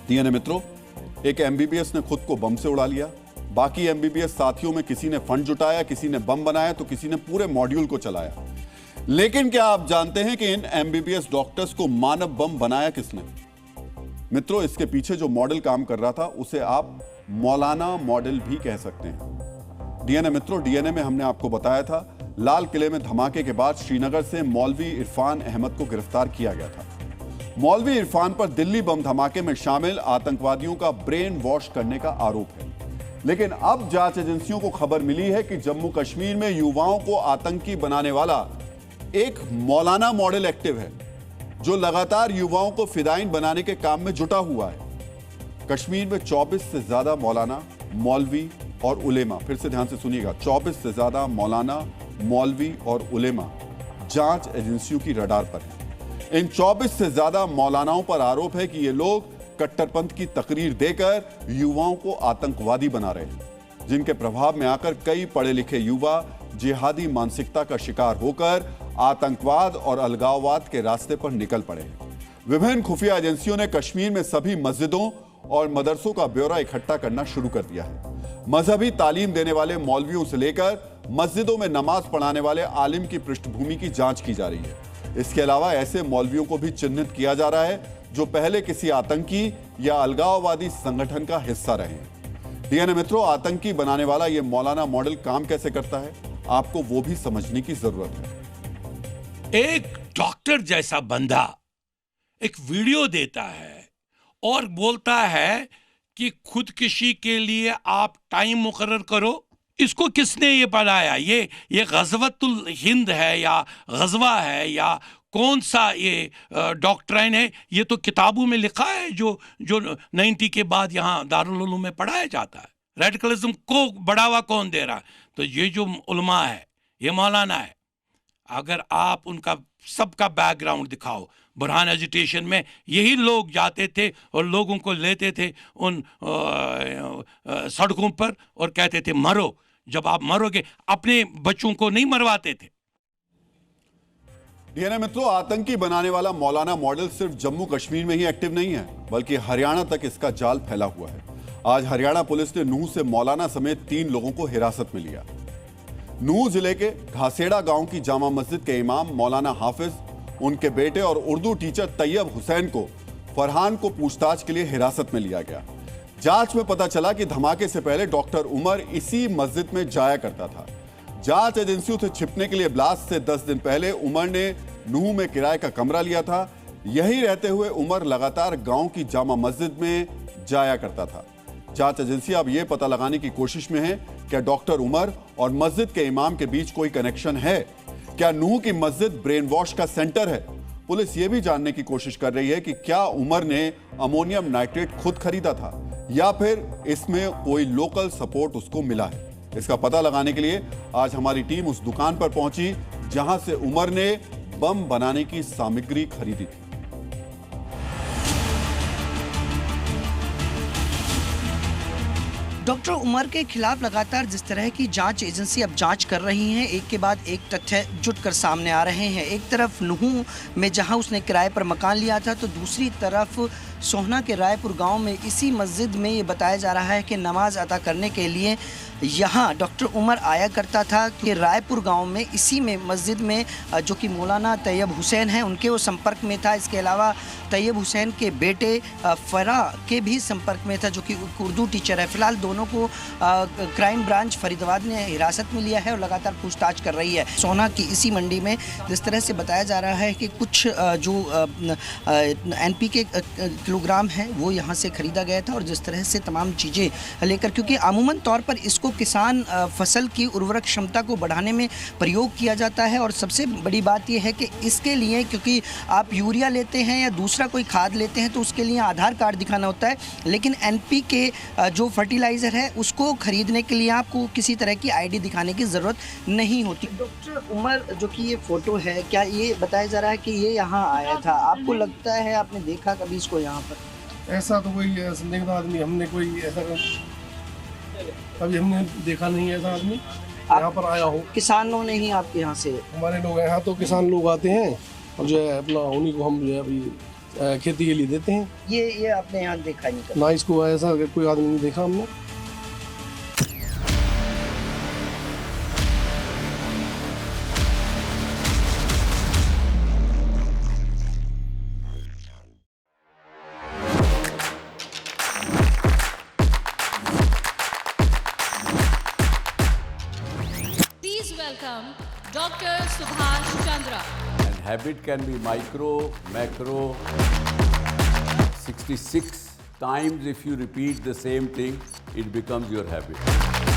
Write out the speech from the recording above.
DNA मित्रों, एक MBBS ने खुद को बम से उड़ा लिया। बाकी एमबीबीएस साथियों में किसी ने फंड जुटाया, किसी ने बम बनाया, तो किसी ने पूरे मॉड्यूल को चलाया। लेकिन क्या आप जानते हैं कि इन एमबीबीएस डॉक्टर्स को मानव बम बनाया किसने? मित्रों, इसके पीछे जो मॉडल काम कर रहा था उसे आप मौलाना मॉडल भी कह सकते हैं। डीएनए मित्रों, डीएनए में हमने आपको बताया था लाल किले में धमाके के बाद श्रीनगर से मौलवी इरफान अहमद को गिरफ्तार किया गया था। मौलवी इरफान पर दिल्ली बम धमाके में शामिल आतंकवादियों का ब्रेन वॉश करने का आरोप है। लेकिन अब जांच एजेंसियों को खबर मिली है कि जम्मू कश्मीर में युवाओं को आतंकी बनाने वाला एक मौलाना मॉडल एक्टिव है, जो लगातार युवाओं को फिदायीन बनाने के काम में जुटा हुआ है। कश्मीर में 24 से ज्यादा मौलाना, मौलवी और उलेमा, फिर से ध्यान से सुनिएगा, 24 से ज्यादा मौलाना, मौलवी और उलेमा जांच एजेंसियों की रडार पर हैं। इन 24 से ज्यादा मौलानाओं पर आरोप है कि ये लोग कट्टरपंथ की तकरीर देकर युवाओं को आतंकवादी बना रहे हैं, जिनके प्रभाव में आकर कई पढ़े लिखे युवा जिहादी मानसिकता का शिकार होकर आतंकवाद और अलगाववाद के रास्ते पर निकल पड़े हैं। विभिन्न खुफिया एजेंसियों ने कश्मीर में सभी मस्जिदों और मदरसों का ब्यौरा इकट्ठा करना शुरू कर दिया है। मजहबी तालीम देने वाले मौलवियों से लेकर मस्जिदों में नमाज पढ़ाने वाले आलिम की पृष्ठभूमि की जांच की जा रही है। इसके अलावा ऐसे मौलवियों को भी चिन्हित किया जा रहा है जो पहले किसी आतंकी या अलगाववादी संगठन का हिस्सा रहे हैं। डीएनए मित्रों, आतंकी बनाने वाला यह मौलाना मॉडल काम कैसे करता है, आपको वो भी समझने की जरूरत है। एक डॉक्टर जैसा बंदा एक वीडियो देता है और बोलता है कि खुदकुशी के लिए आप टाइम मुकर्रर करो। इसको किसने ये बनाया? ये गज़वतुल हिंद है या गज़वा है या कौन सा ये डॉक्ट्राइन है? ये तो किताबों में लिखा है जो 90 के बाद यहाँ दारुल उलूम में पढ़ाया जाता है। रेडिकलिज्म को बढ़ावा कौन दे रहा है? तो ये जो उलमा है, ये मौलाना है। अगर आप उनका सबका बैकग्राउंड दिखाओ, बुरहान एजुटेशन में यही लोग जाते थे और लोगों को लेते थे उन सड़कों पर और कहते थे मरो। जब आप मरोगे, अपने बच्चों को नहीं मरवाते थे। डीएनए मित्रों, आतंकी बनाने वाला मौलाना मॉडल सिर्फ जम्मू कश्मीर में ही एक्टिव नहीं है, बल्कि हरियाणा तक इसका जाल फैला हुआ है। आज हरियाणा पुलिस ने नूंह से मौलाना समेत 3 लोगों को हिरासत में लिया। नूंह जिले के घासेड़ा गांव की जामा मस्जिद के इमाम मौलाना हाफिज, उनके बेटे और उर्दू टीचर तैयब हुसैन को फरहान को पूछताछ के लिए हिरासत में लिया गया। जांच में पता चला कि धमाके से पहले डॉक्टर उमर इसी मस्जिद में जाया करता था। जांच एजेंसियों से छिपने के लिए ब्लास्ट से 10 दिन पहले उमर ने नूंह में किराए का कमरा लिया था। यहीं रहते हुए उमर लगातार गांव की जामा मस्जिद में जाया करता था। जांच एजेंसी अब यह पता लगाने की कोशिश में है क्या डॉक्टर उमर और मस्जिद के इमाम के बीच कोई कनेक्शन है। क्या नूंह की मस्जिद ब्रेन वॉश का सेंटर है? पुलिस यह भी जानने की कोशिश कर रही है कि क्या उमर ने अमोनियम नाइट्रेट खुद खरीदा था या फिर इसमें कोई लोकल सपोर्ट उसको मिला है। इसका पता लगाने के लिए आज हमारी टीम उस दुकान पर पहुंची जहां से उमर ने बम बनाने की सामग्री खरीदी थी। डॉक्टर उमर के खिलाफ लगातार जिस तरह की जांच एजेंसी अब जांच कर रही हैं, एक के बाद एक तथ्य जुटकर सामने आ रहे हैं। एक तरफ नूंह में जहां उसने किराए पर मकान लिया था, तो दूसरी तरफ सोहना के रायपुर गांव में इसी मस्जिद में ये बताया जा रहा है कि नमाज अदा करने के लिए यहाँ डॉक्टर उमर आया करता था। कि रायपुर गांव में इसी में मस्जिद में जो कि मौलाना तैयब हुसैन हैं, उनके वो संपर्क में था। इसके अलावा तैयब हुसैन के बेटे फरा के भी संपर्क में था, जो कि उर्दू टीचर है। फिलहाल दोनों को क्राइम ब्रांच फरीदाबाद ने हिरासत में लिया है और लगातार पूछताछ कर रही है। सोहना की इसी मंडी में जिस तरह से बताया जा रहा है कि कुछ जो NP के किलोग्राम हैं वो यहाँ से खरीदा गया था, और जिस तरह से तमाम चीज़ें लेकर, क्योंकि अमूमन तौर पर इसको किसान फसल की उर्वरक क्षमता को बढ़ाने में प्रयोग किया जाता है। और सबसे बड़ी बात यह है कि इसके लिए, क्योंकि आप यूरिया लेते हैं या दूसरा कोई खाद लेते हैं तो उसके लिए आधार कार्ड दिखाना होता है, लेकिन NP के जो फर्टिलाइज़र है उसको खरीदने के लिए आपको किसी तरह की ID दिखाने की ज़रूरत नहीं होती। डॉक्टर उमर जो कि ये फ़ोटो है, क्या ये बताया जा रहा है कि ये यहाँ आया था? आपको लगता है, आपने देखा कभी इसको यहाँ पर? ऐसा तो कोई संदिग्ध आदमी हमने कोई ऐसा कभी हमने देखा नहीं है। ऐसा आदमी यहाँ पर आया हो। किसानों ने ही आपके यहाँ से? हमारे लोग यहाँ तो किसान लोग आते हैं और जो है अपना उन्हीं को हम जो है अभी खेती के लिए देते हैं। ये आपने यहाँ देखा नहीं कभी? ना इसको ऐसा कोई आदमी नहीं देखा हमने। Please welcome Dr. Subhash Chandra. And habit can be micro, macro, 66 times if you repeat the same thing, it becomes your habit.